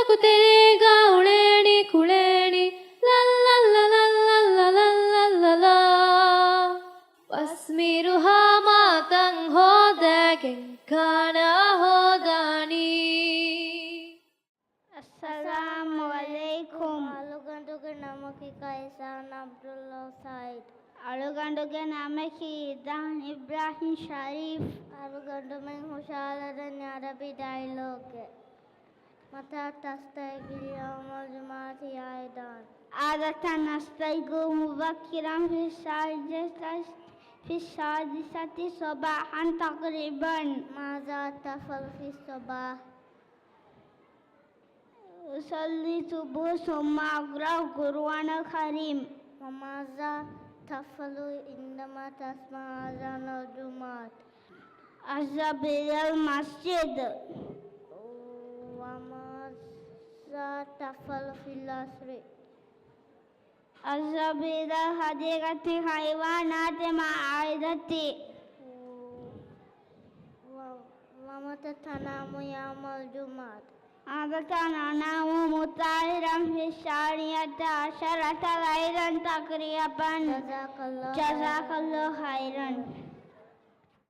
कुतेरेगा उड़ेणी खुळेणी ला ला ला ला ला ला ला ला ला ला wasmiruha matang hodagin kana hodani. Assalamualaikum. আলুগান্ডুকে নামকি কায়সান আব্দুল্লাহ সাইদ। আলুগান্ডুকে নামকি ইদান ইব্রাহিম শরীফ। আলুগান্ডু में खुशालदन अरबी डायलॉग متى تستيقظ يوم الجمعة أيضا؟ عادة نستيقظ مبكرا في السادسة صباحا تقريبا. ماذا تفعل في الصباح؟ أصلي الصبح ثم أقرأ القرآن الكريم. وماذا تفعل عندما تسمع أذان الجمعة؟ أذهب إلى المسجد. وماذا تفعل في العصر؟ أذهب إلى حديقة الحيوانات مع عائلتي. ومتى تنام يوم الجمعة؟ عادة أنام مطهرا في 12 ليلا تقريبا. جزاك الله جزاك الله خيرا.